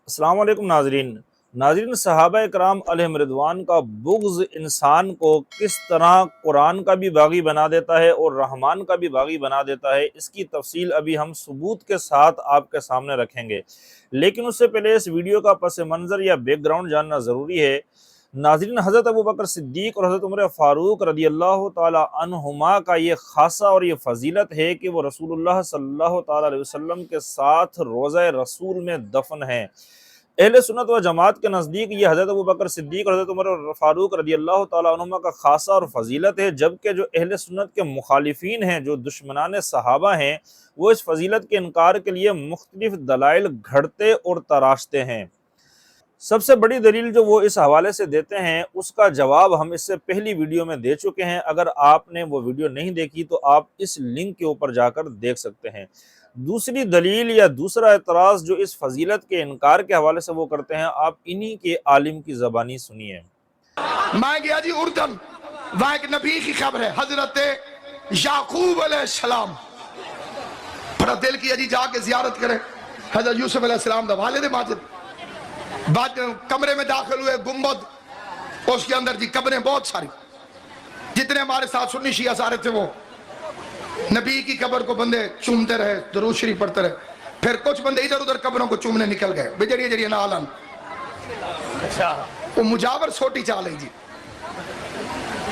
السلام علیکم ناظرین صحابہ کرام علیہم رضوان کا بغض انسان کو کس طرح قرآن کا بھی باغی بنا دیتا ہے اور رحمان کا بھی باغی بنا دیتا ہے، اس کی تفصیل ابھی ہم ثبوت کے ساتھ آپ کے سامنے رکھیں گے، لیکن اس سے پہلے اس ویڈیو کا پس منظر یا بیک گراؤنڈ جاننا ضروری ہے۔ ناظرین، حضرت ابوبکر صدیق اور حضرت عمر فاروق رضی اللہ تعالی عنہما کا یہ خاصہ اور یہ فضیلت ہے کہ وہ رسول اللہ صلی اللہ تعالی علیہ وسلم کے ساتھ روضہ رسول میں دفن ہیں۔ اہل سنت و جماعت کے نزدیک یہ حضرت ابوبکر صدیق اور حضرت عمر فاروق رضی اللہ تعالیٰ عنہما کا خاصہ اور فضیلت ہے، جبکہ جو اہل سنت کے مخالفین ہیں، جو دشمنان صحابہ ہیں، وہ اس فضیلت کے انکار کے لیے مختلف دلائل گھڑتے اور تراشتے ہیں۔ سب سے بڑی دلیل جو وہ اس حوالے سے دیتے ہیں، اس کا جواب ہم اس سے پہلی ویڈیو میں دے چکے ہیں۔ اگر آپ نے وہ ویڈیو نہیں دیکھی تو آپ اس لنک کے اوپر جا کر دیکھ سکتے ہیں۔ دوسری دلیل یا دوسرا اعتراض جو اس فضیلت کے انکار کے حوالے سے وہ کرتے ہیں، آپ انہی کے عالم کی زبانی سنیے۔ میں گیا جی اردن، وہاں ایک نبی کی خبر ہے، حضرت یعقوب علیہ السلام۔ بڑا دل کیا جی جا کے زیارت کریں حضرت یوسف علیہ السلام دا والد ماجد۔ بعد کمرے میں داخل ہوئے، گنبد، اس کے اندر جی قبریں بہت ساری، جتنے ہمارے ساتھ سنی شیعہ سارے تھے وہ نبی کی قبر کو بندے چومتے رہے، درود شریف پڑھتے رہے۔ پھر کچھ بندے ادھر ادھر قبروں کو چومنے نکل گئے، بجڑی جڑی نالن وہ مجاور سوٹی چالیں جی،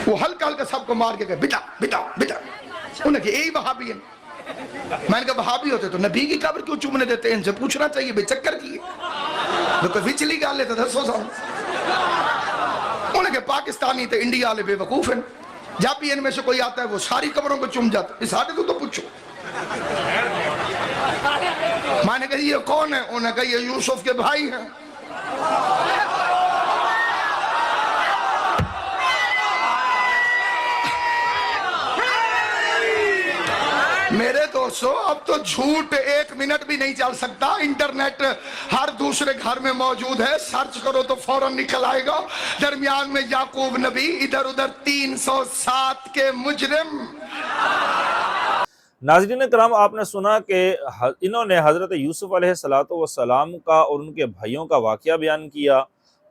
وہ ہلکا ہلکا سب کو مار کے گئے، بیٹا بیٹا بیٹا۔ انہوں نے کہا یہی وہابی ہیں۔ میں نے کہا وہابی ہوتے تو نبی کی قبر کیوں چومنے دیتے ہیں؟ ان سے پوچھنا چاہیے بے چکر کی ہے تو کوئی وچلی گال لیتا تھا سو سال۔ انہوں نے کہا پاکستانی تے انڈیا والے بے وقوف ہیں، جب بھی ان میں سے کوئی آتا ہے وہ ساری قبروں کو چوم جاتا ہے، اس ہاتھ تو پوچھو۔ میں نے کہا یہ کون ہے؟ انہوں نے کہا یہ یوسف کے بھائی ہیں۔ میرے دوستو، اب تو جھوٹ ایک منٹ بھی نہیں چل سکتا، انٹرنیٹ ہر دوسرے گھر میں موجود ہے، سرچ کرو تو فوراً نکل آئے گا۔ درمیان میں یعقوب نبی، ادھر ادھر 307 کے مجرم۔ ناظرین کرام، آپ نے سنا کہ انہوں نے حضرت یوسف علیہ السلام کا اور ان کے بھائیوں کا واقعہ بیان کیا،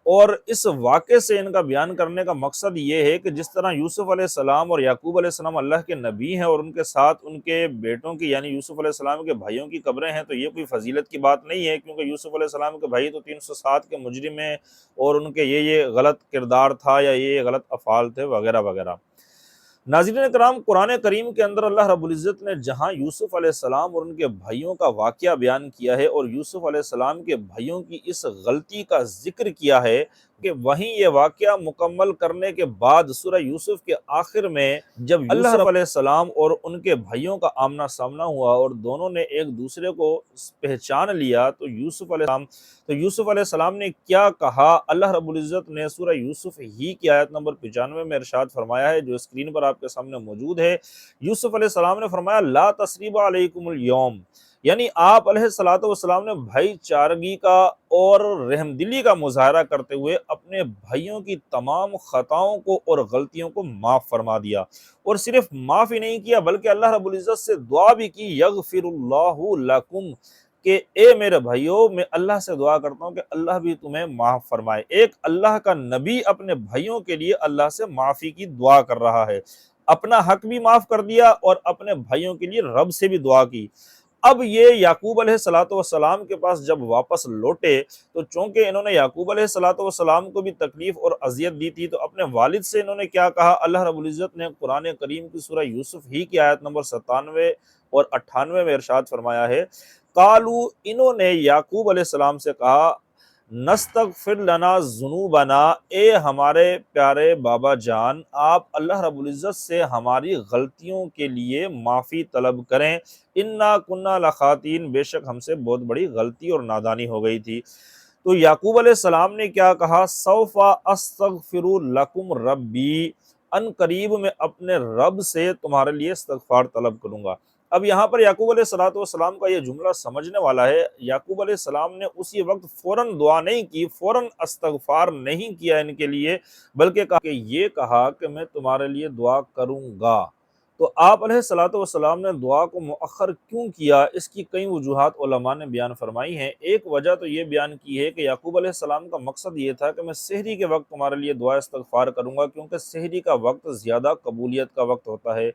اور اس واقعے سے ان کا بیان کرنے کا مقصد یہ ہے کہ جس طرح یوسف علیہ السلام اور یعقوب علیہ السلام اللہ کے نبی ہیں اور ان کے ساتھ ان کے بیٹوں کی یعنی یوسف علیہ السلام کے بھائیوں کی قبریں ہیں، تو یہ کوئی فضیلت کی بات نہیں ہے، کیونکہ یوسف علیہ السلام کے بھائی تو 307 کے مجرم ہیں اور ان کے یہ غلط کردار تھا یا یہ غلط افعال تھے وغیرہ وغیرہ۔ ناظرین کرام، قرآن کریم کے اندر اللہ رب العزت نے جہاں یوسف علیہ السلام اور ان کے بھائیوں کا واقعہ بیان کیا ہے اور یوسف علیہ السلام کے بھائیوں کی اس غلطی کا ذکر کیا ہے، کہ وہیں یہ واقعہ مکمل کرنے کے بعد سورہ یوسف کے آخر میں جب یوسف علیہ السلام اور ان کے بھائیوں کا آمنا سامنا ہوا اور دونوں نے ایک دوسرے کو پہچان لیا، تو یوسف علیہ السلام نے کیا کہا؟ اللہ رب العزت نے سورہ یوسف ہی کی آیت نمبر 95 میں ارشاد فرمایا ہے، جو اسکرین پر آپ کے سامنے موجود ہے۔ یوسف علیہ السلام نے فرمایا لا تثریب علیکم اليوم، یعنی آپ علیہ السلام نے بھائی چارگی کا اور رحم دلی کا مظاہرہ کرتے ہوئے اپنے بھائیوں کی تمام خطاؤں کو اور غلطیوں کو معاف فرما دیا، اور صرف معاف ہی نہیں کیا بلکہ اللہ رب العزت سے دعا بھی کی، یغفر اللہ لکم، کہ اے میرے بھائیوں، میں اللہ سے دعا کرتا ہوں کہ اللہ بھی تمہیں معاف فرمائے۔ ایک اللہ کا نبی اپنے بھائیوں کے لیے اللہ سے معافی کی دعا کر رہا ہے، اپنا حق بھی معاف کر دیا اور اپنے بھائیوں کے لیے رب سے بھی دعا کی۔ اب یہ یعقوب علیہ السلام کے پاس جب واپس لوٹے تو چونکہ انہوں نے یعقوب علیہ السلام کو بھی تکلیف اور اذیت دی تھی، تو اپنے والد سے انہوں نے کیا کہا؟ اللہ رب العزت نے قرآن کریم کی سورہ یوسف ہی کی آیت نمبر 97 اور 98 میں ارشاد فرمایا ہے، قالو، انہوں نے یعقوب علیہ السلام سے کہا، نستغفر لنا ذنوبنا، اے ہمارے پیارے بابا جان، آپ اللہ رب العزت سے ہماری غلطیوں کے لیے معافی طلب کریں، انا کننا لخاطئین، بے شک ہم سے بہت بڑی غلطی اور نادانی ہو گئی تھی۔ تو یعقوب علیہ السلام نے کیا کہا؟ سوف استغفر لکم ربی، ان قریب میں اپنے رب سے تمہارے لیے استغفار طلب کروں گا۔ اب یہاں پر یعقوب علیہ السلام کا یہ جملہ سمجھنے والا ہے۔ یعقوب علیہ السلام نے اسی وقت فوراً دعا نہیں کی، فوراً استغفار نہیں کیا ان کے لیے، بلکہ کہا کہ یہ کہا کہ میں تمہارے لیے دعا کروں گا، تو آپ علیہ الصلوۃ والسلام نے دعا کو مؤخر کیوں کیا، اس کی کئی وجوہات علماء نے بیان فرمائی ہیں۔ ایک وجہ تو یہ بیان کی ہے کہ یعقوب علیہ السلام کا مقصد یہ تھا کہ میں سحری کے وقت تمہارے لیے دعا استغفار کروں گا، کیونکہ سحری کا وقت زیادہ قبولیت کا وقت ہوتا ہے۔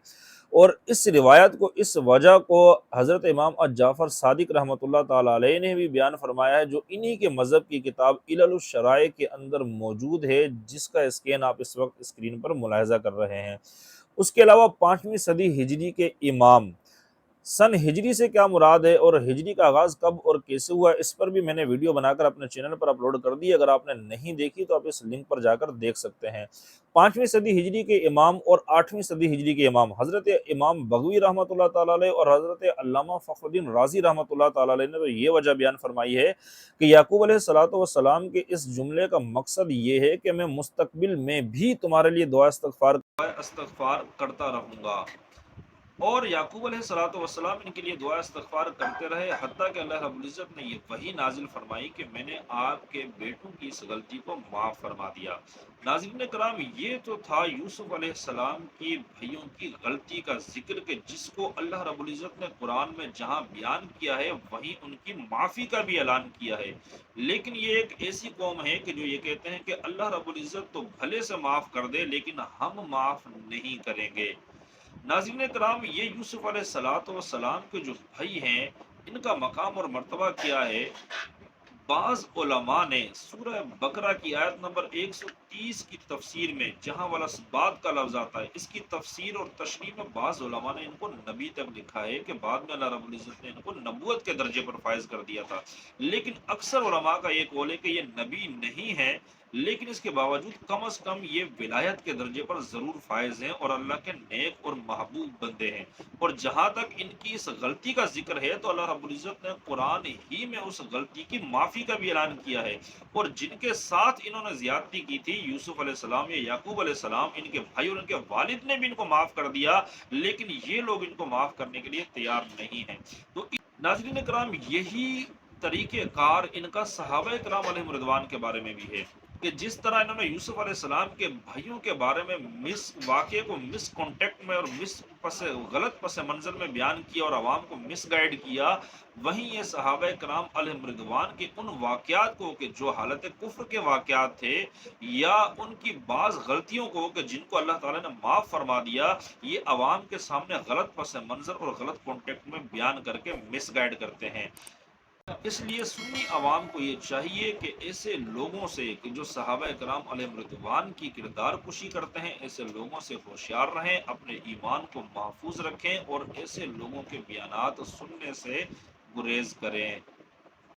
اور اس روایت کو، اس وجہ کو حضرت امام جعفر صادق رحمۃ اللہ تعالی علیہ نے بھی بیان فرمایا ہے، جو انہی کے مذہب کی کتاب علل الشرائع کے اندر موجود ہے، جس کا اسکین آپ اس وقت اسکرین پر ملاحظہ کر رہے ہیں۔ اس کے علاوہ 5ویں صدی ہجری کے امام، سن ہجری سے کیا مراد ہے اور ہجری کا آغاز کب اور کیسے ہوا، اس پر بھی میں نے ویڈیو بنا کر اپنے چینل پر اپلوڈ کر دی، اگر آپ نے نہیں دیکھی تو آپ اس لنک پر جا کر دیکھ سکتے ہیں۔ 5ویں صدی ہجری کے امام اور 8ویں صدی ہجری کے امام حضرت امام بغوی رحمۃ اللہ تعالی علیہ اور حضرت علامہ فخر الدین رازی رحمۃ اللہ تعالی علیہ نے تو یہ وجہ بیان فرمائی ہے کہ یعقوب علیہ الصلوۃ والسلام کے اس جملے کا مقصد یہ ہے کہ میں مستقبل میں بھی تمہارے لیے دعا استغفار کرتا رہوں گا، اور یعقوب علیہ الصلوۃ والسلام ان کے لیے دعا استغفار کرتے رہے، حتیٰ کہ اللہ رب العزت نے یہ وحی نازل فرمائی کہ میں نے آپ کے بیٹوں کی اس غلطی کو معاف فرما دیا۔ ناظرین کرام، یہ تو تھا یوسف علیہ السلام کی بھائیوں کی غلطی کا ذکر، کہ جس کو اللہ رب العزت نے قرآن میں جہاں بیان کیا ہے وہیں ان کی معافی کا بھی اعلان کیا ہے۔ لیکن یہ ایک ایسی قوم ہے کہ جو یہ کہتے ہیں کہ اللہ رب العزت تو بھلے سے معاف کر دے لیکن ہم معاف نہیں کریں گے۔ ناظرین کرام، یہ یوسف علیہ السلام کے جو بھائی ہیں، ان کا مقام اور مرتبہ کیا ہے؟ بعض علماء نے سورہ بقرہ کی آیت نمبر 130 کی تفسیر میں جہاں والاسبات کا لفظ آتا ہے، اس کی تفسیر اور تشریح میں بعض علماء نے ان کو نبی تک لکھا ہے کہ بعد میں اللہ رب العزت نے ان کو نبوت کے درجے پر فائز کر دیا تھا۔ لیکن اکثر علماء کا یہ قول ہے کہ یہ نبی نہیں ہے، لیکن اس کے باوجود کم از کم یہ ولایت کے درجے پر ضرور فائز ہیں اور اللہ کے نیک اور محبوب بندے ہیں۔ اور جہاں تک ان کی اس غلطی کا ذکر ہے تو اللہ رب العزت نے قرآن ہی میں اس غلطی کی معافی کا بھی اعلان کیا ہے، اور جن کے ساتھ انہوں نے زیادتی کی تھی، یوسف علیہ السلام یا یعقوب علیہ السلام، ان کے بھائی اور ان کے والد نے بھی ان کو معاف کر دیا، لیکن یہ لوگ ان کو معاف کرنے کے لیے تیار نہیں ہیں۔ تو ناظرین کرام، یہی طریقہ کار ان کا صحابہ کرام علیہم رضوان کے بارے میں بھی ہے، کہ جس طرح انہوں نے یوسف علیہ السلام کے بھائیوں کے بارے میں واقعے کو مس کانٹیکٹ میں اور غلط پس منظر میں بیان کیا اور عوام کو مس گائیڈ کیا، وہیں یہ صحابہ کرام علیہم رضوان کے ان واقعات کو کہ جو حالت کفر کے واقعات تھے، یا ان کی بعض غلطیوں کو کہ جن کو اللہ تعالیٰ نے معاف فرما دیا، یہ عوام کے سامنے غلط پس منظر اور غلط کانٹیکٹ میں بیان کر کے مس گائیڈ کرتے ہیں۔ اس لیے سنی عوام کو یہ چاہیے کہ ایسے لوگوں سے کہ جو صحابہ کرام علیہم رضوان کی کردار کشی کرتے ہیں، ایسے لوگوں سے ہوشیار رہیں، اپنے ایمان کو محفوظ رکھیں اور ایسے لوگوں کے بیانات سننے سے گریز کریں۔